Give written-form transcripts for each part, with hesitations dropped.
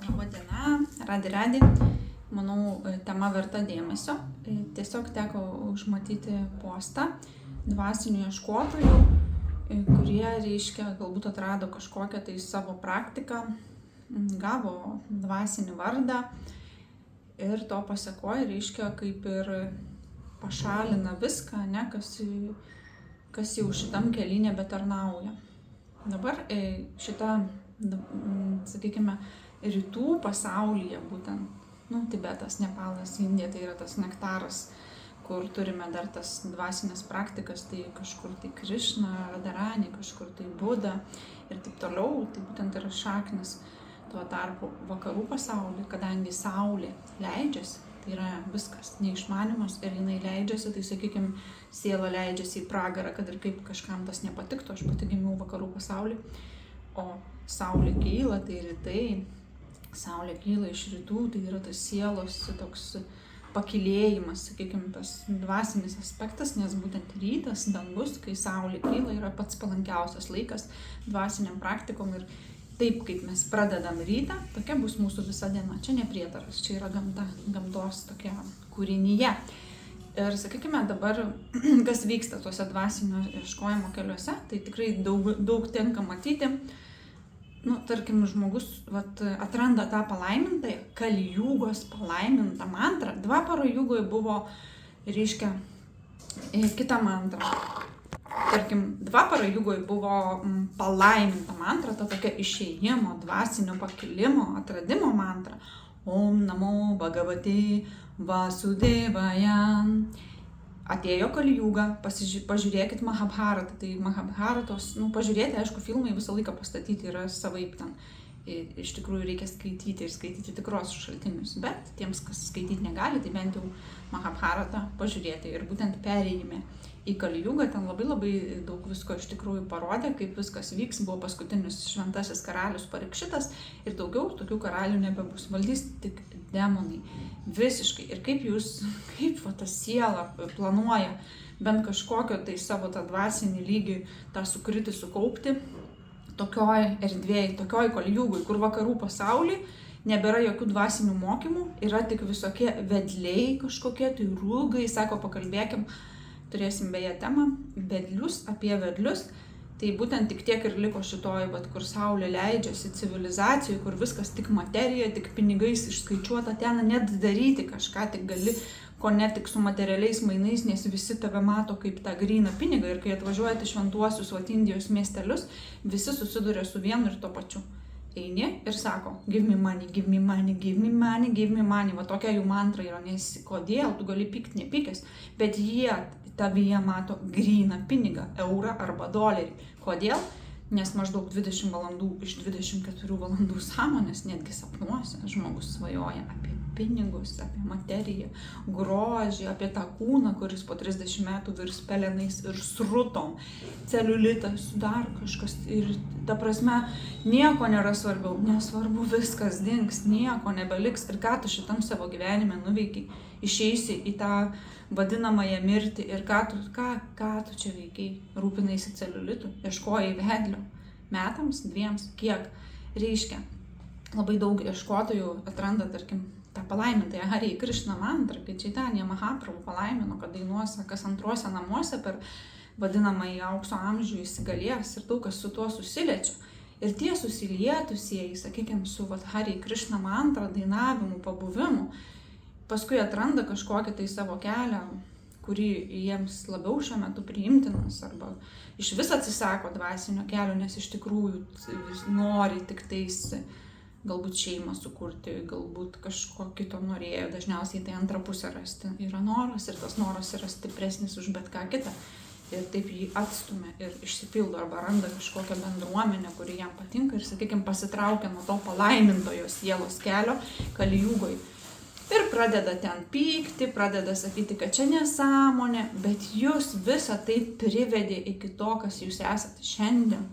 Labą dieną, radi. Manau, tema verta dėmesio. Tiesiog teko užmatyti postą dvasinių ieškotojų, kurie, galbūt atrado kažkokią tai savo praktiką, gavo dvasinį vardą ir to pasekoja, kaip ir pašalina viską, kas jau šitam kely nebetarnauja. Dabar šita, sakykime, rytų pasaulyje, būtent, Tibetas, Nepalas, Indija, tai yra tas nektaras, kur turime dar tas dvasinės praktikas, tai kažkur tai Krišna, Radharani, kažkur tai Buda ir taip toliau, tai būtent yra šaknis. Tuo tarpu vakarų pasaulyje, kadangi saulė leidžiasi, tai yra viskas neišmanimas ir jinai leidžiasi, tai sakykime, siela leidžiasi į pragarą, kad ir kaip kažkam tas nepatiktų, aš pati gimiau vakarų pasaulyje, o saulė kyla, tai rytai, saulė kyla iš rytų, tai yra tas sielos toks pakilėjimas, sakykime, tas dvasinis aspektas, nes būtent rytas, dangus, kai saulė kyla, yra pats palankiausias laikas dvasiniam praktikom ir taip, kaip mes pradedam rytą, tokia bus mūsų visa diena. Čia ne prietaras, čia yra gamtos tokia kūrinyje. Ir sakykime dabar, kas vyksta tuose dvasinio ieškojimo keliuose, tai tikrai daug tenka matyti. Tarkim, žmogus atranda tą palaimintąją, Kalijugos palaimintą mantrą. Dvaparo jugoje buvo, kita mantra. Tarkim, Dvaparo jugoje buvo palaiminta mantra, ta tokia išėjimo, dvasinio pakilimo, atradimo mantra. Om namo bhagavate vasudevaya. Atėjo Kalijuga, pažiūrėkit Mahabharatą, tai Mahabharatos, pažiūrėti, aišku, filmai visą laiką pastatyti yra savaip ten. Iš tikrųjų reikia skaityti ir skaityti tikros šaltinius, bet tiems, kas skaityti negali, tai bent jau Mahabharatą pažiūrėti ir būtent perėjime į Kalijugą, ten labai daug visko iš tikrųjų parodė, kaip viskas vyks, buvo paskutinis šventasis karalius Parikšitas ir daugiau tokių karalių nebebus, valdys tik demonai, visiškai. Ir kaip ta siela planuoja bent kažkokio tai savo tą dvasinį lygį, tą sukritį sukaupti, tokioj erdvėj, tokioj Kalijugoj, kur vakarų pasauly nebėra jokių dvasinių mokymų, yra tik visokie vedliai kažkokie, tai rūgai, sako, pakalbėkim, turėsim beje temą, vedlius, apie vedlius, tai būtent tik tiek ir liko šitoj, kur saulė leidžiasi civilizacijai, kur viskas tik materija, tik pinigais išskaičiuota, ten net daryti kažką, tik gali, ko ne tik su materialiais mainais, nes visi tave mato kaip tą gryną pinigą ir kai atvažiuojate šventuosius Indijos miestelius, visi susiduria su vienu ir to pačiu. Eini ir sako, give me money, give me money, give me money, give me money. Va tokia jų mantra yra, nes kodėl, tu gali pykti nepykęs, bet jie tavyje mato gryną pinigą, eurą arba dolerį. Kodėl? Nes maždaug 20 valandų iš 24 valandų sąmonės, netgi sapnuose, žmogus svajoja apie pinigus, apie materiją, grožį, apie tą kūną, kuris po 30 metų virs pelenais ir srutom, celiulitas, dar kažkas. Ir ta prasme, nieko nėra svarbiau, nesvarbu, viskas dings, nieko nebeliks. Ir ką tu šitam savo gyvenime nuveikiai, išeisi į tą vadinamąją mirtį ir ką tu čia veikiai, rūpinaisi celiulitu, ieškojai vedlio, metams, 2, kiek reiškia. Labai daug ieškotojų atranda, tarkim, tą palaimintąją Hare Krishna mantrą, kai Čaitanija Mahaprabhu palaimino, kad dainuose kas antruose namuose per vadinamąjį aukso amžių įsigalės ir daug kas su tuo susiliečia. Ir tie susilietusieji, sakykime, su Hare Krishna mantra dainavimu, pabuvimu, paskui atranda kažkokį tai savo kelią, kurį jiems labiau šiuo metu priimtinas, arba iš vis atsisako dvasinio kelio, nes iš tikrųjų nori tik tais galbūt šeimą sukurti, galbūt kažko kito norėjo, dažniausiai tai antrą pusę rasti yra noras ir tas noras yra stipresnis už bet ką kitą. Ir taip jį atstumia ir išsipildo arba randa kažkokią bendruomenę, kuri jam patinka ir, sakykime, pasitraukia nuo to palaimintojo sielos kelio Kalijugoj. Ir pradeda ten pykti, pradeda sakyti, kad čia nesąmonė, bet jūs visą tai privedė iki to, kas jūs esate šiandien.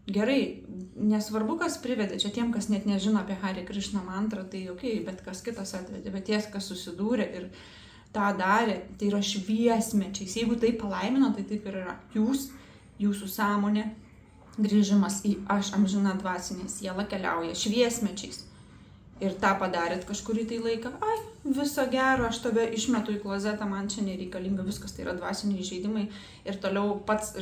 Gerai, nesvarbu, kas privedė, čia tiem, kas net nežino apie Hare Krishna mantrą, tai okei, bet kas kitas atvedė, bet tie, kas susidūrė ir tą darė, tai yra šviesmečiais. Jeigu tai palaimino, tai taip ir yra. Jūsų sąmonė, grįžimas į aš amžiną dvasinę sielą keliauja šviesmečiais. ir tą padarėt kažkurį tai laiką, ai, viso gero, aš tave išmetu į klozetą, man čia nereikalinga, viskas, tai yra dvasiniai įžeidimai ir toliau pats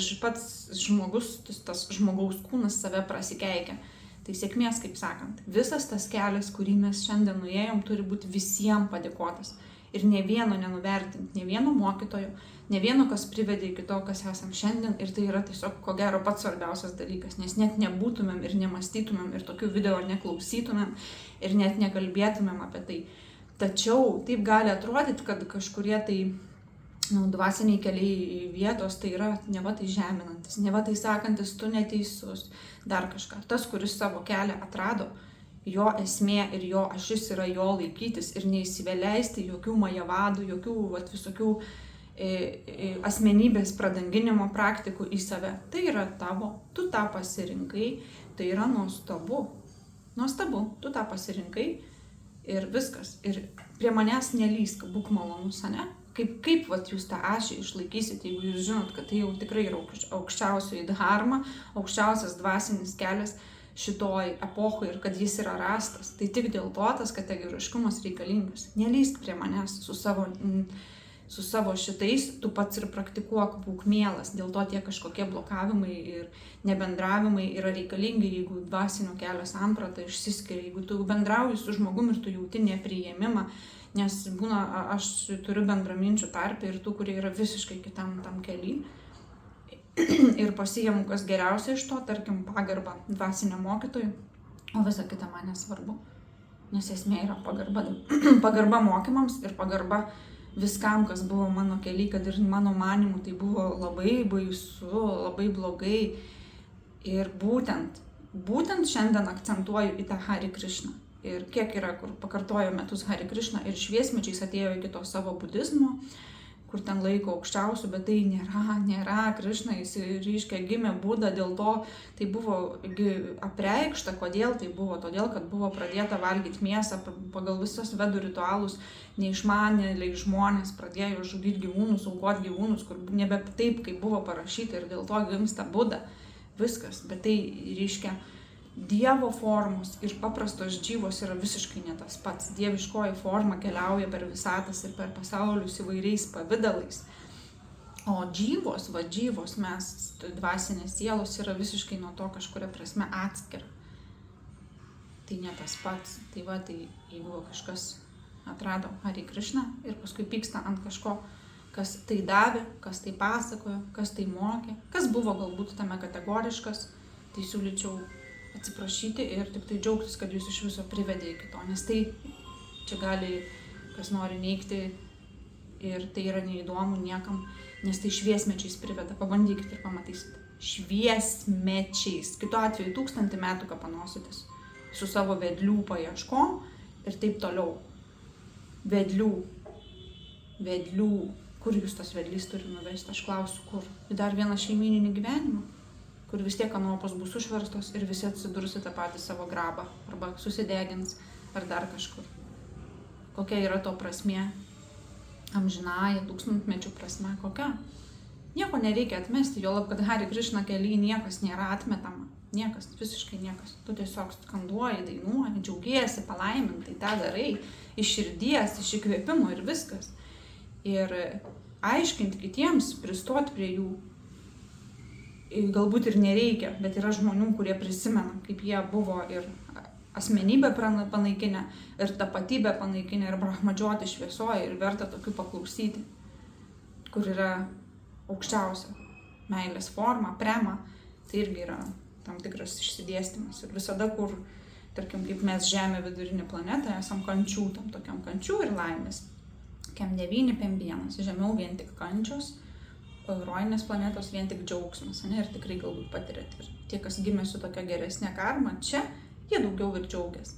žmogus, tas žmogaus kūnas save prasikeikia. Tai sėkmės, kaip sakant, visas tas kelias, kurį mes šiandien nuėjom, turi būti visiems padėkotas. Ir ne vieno nenuvertinti, ne vieno mokytojo, ne vieno, kas privedė iki to, kas esam šiandien. Ir tai yra tiesiog, ko gero, pats svarbiausias dalykas, nes net nebūtumėm ir nemastytumėm ir tokių video neklausytumėm ir net nekalbėtumėm apie tai. Tačiau taip gali atrodyti, kad kažkurie tai dvasiniai keliai vietos tai yra neva tai žeminantis, neva tai sakantis, tu neteisus, dar kažką. Tas, kuris savo kelią atrado, jo esmė ir jo ašis yra jo laikytis ir neįsiveleisti jokių majavadų, jokių visokių asmenybės pradanginimo praktikų į save. Tai yra tavo, tu tą pasirinkai, tai yra nuostabu. Nuostabu, tu tą pasirinkai ir viskas. Ir prie manęs nelysk, būk malonus, ane? Kaip jūs tą ašį išlaikysit, jeigu jūs žinot, kad tai jau tikrai yra aukščiausioji dharma, aukščiausias dvasinis kelias šitoj epochoj ir kad jis yra rastas. Tai tik dėl to tas kategoriškumas reikalingas. Nelysk prie manęs su savo šitais, tu pats ir praktikuok, būk mielas. Dėl to tie kažkokie blokavimai ir nebendravimai yra reikalingi, jeigu dvasinio kelio samprata išsiskiria, jeigu tu bendrauji su žmogum ir tu jauti nepriėmimą, nes būna, aš turiu bendraminčių tarpę ir tų, kurie yra visiškai kitam tam kely. Ir pasiimu kas geriausia iš to, tarkim, pagarbą dvasiniam mokytojui, o visa kita man nesvarbu. Nes esmė yra pagarba mokymams ir pagarba viskam, kas buvo mano kely, kad ir mano manimu tai buvo labai baisu, labai blogai. Ir būtent šiandien akcentuoju į tą Hari Krishną. Ir kiek yra, kur pakartojo metus Hari Krishna ir šviesmečiais atėjo iki to savo budizmo, kur ten laiko aukščiausių, bet tai nėra Krišna, jis ryškia gimė Buda, dėl to tai buvo apreikšta, kodėl tai buvo, todėl, kad buvo pradėta valgyti mėsą pagal visus vedų ritualus, neišmanėliai žmonės pradėjo žudyti gyvūnus, aukoti gyvūnus, kur nebe taip, kaip buvo parašyta ir dėl to gimsta Buda, viskas, bet tai ryškia Dievo formos ir paprastos džyvos yra visiškai ne tas pats. Dieviškoji forma keliauja per visatas ir per pasaulius įvairiais pavidalais. O džyvos, mes, dvasinės sielos, yra visiškai nuo to kažkuria prasme atskira. Tai ne tas pats. Tai jeigu kažkas atrado Hari Krishna ir paskui pyksta ant kažko, kas tai davė, kas tai pasakojo, kas tai mokė, kas buvo galbūt tame kategoriškas, tai siūlyčiau atsiprašyti ir tik tai džiaugtis, kad jūs iš viso privedė iki to, nes tai čia gali kas nori neigti ir tai yra neįdomu niekam, nes tai šviesmečiais priveda, pabandykit ir pamatysit. Šviesmečiais, kitu atveju 1000 metų kapanositės su savo vedlių paieškom ir taip toliau. Vedlių, kur jūs tas vedlys turi nuvesti, aš klausiu, kur? Į dar vieną šeimyninį gyvenimą, kur vis tiek kanopos bus užverstos ir visi atsidurs į tą patį savo grabą, arba susidegins, ar dar kažkur. Kokia yra to prasmė? Amžinąja, 1000-mečių prasme, kokia? Nieko nereikia atmesti, juolab, kad Hari Krishna kely niekas nėra atmetama. Niekas, visiškai niekas. Tu tiesiog skanduoji, dainuoji, džiaugiesi, palaimintai, tą darai, iš širdies, iš įkvėpimo ir viskas. Ir aiškinti kitiems, pristoti prie jų, galbūt ir nereikia, bet yra žmonių, kurie prisimena, kaip jie buvo ir asmenybę panaikinę, ir tapatybę panaikinę, ir brahmadžioti šviesoje, ir verta tokių paklausyti, kur yra aukščiausia meilės forma, prema, tai irgi yra tam tikras išsidėstymas. Ir visada, kur, tarkim, kaip mes Žemė vidurinė planeta, esam kančių, tam tokiam kančių ir laimės. Kem 9, 1, žemiau vien tik kančios, rojinės planetos vien tik džiaugsmas, ne, ir tikrai galbūt patirėt. Ir tie, kas gimė su tokia geresnė karma, čia jie daugiau ir džiaugias.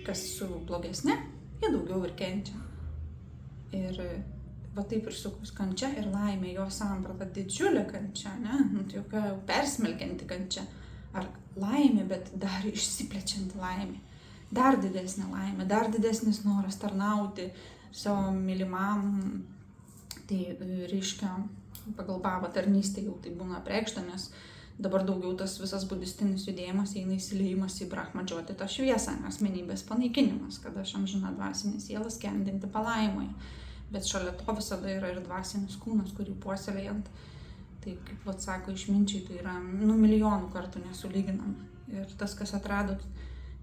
Kas su blogesnė, jie daugiau ir kenčia. Ir va taip ir su kančia ir laimė, jo samprata didžiulė kančia, ne, tokia persmelkianti kančia. Ar laimė, bet dar išsiplečianti laimė. Dar didesnė laimė, dar didesnis noras tarnauti savo mylimam. Tai reiškia, pagal bhavą tarnystė jau tai būna apreikšta, nes dabar daugiau tas visas budistinis judėjimas eina įsiliejimas į Brahma Džioti, tą šviesą, asmenybės panaikinimas, kad aš amžina dvasinė siela skendinti palaidoje. Bet šalia to visada yra ir dvasinis kūnas, kurį puoselėjant. Tai, kaip vat sako išminčiai, tai yra milijonų kartų nesulyginama. Ir tas, kas atradot,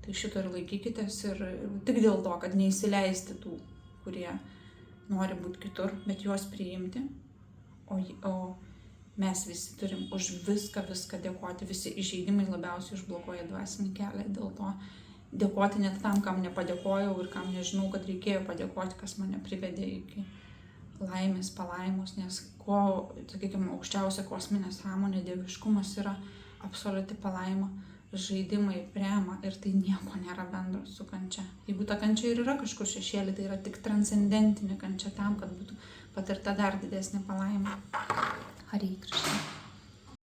tai šito ir laikykitės. Ir tik dėl to, kad neįsileisti tų, kurie nori būti kitur, bet juos priimti. O mes visi turim už viską dėkoti. Visi įžeidimai labiausiai užblokuoja dvasinį kelią. Dėl to dėkoti net tam, kam nepadėkojau ir kam nežinau, kad reikėjo padėkoti, kas mane privedė iki laimės, palaimos, nes sakykime, aukščiausia kosminė sąmonė, dieviškumas yra absoliuti palaima, žaidimai, prema ir tai nieko nėra bendro su kančia. Jeigu ta kančia ir yra kažkur šešėlį, tai yra tik transcendentinė kančia tam, kad būtų patirta dar didesnė palaima. Hare Krishna.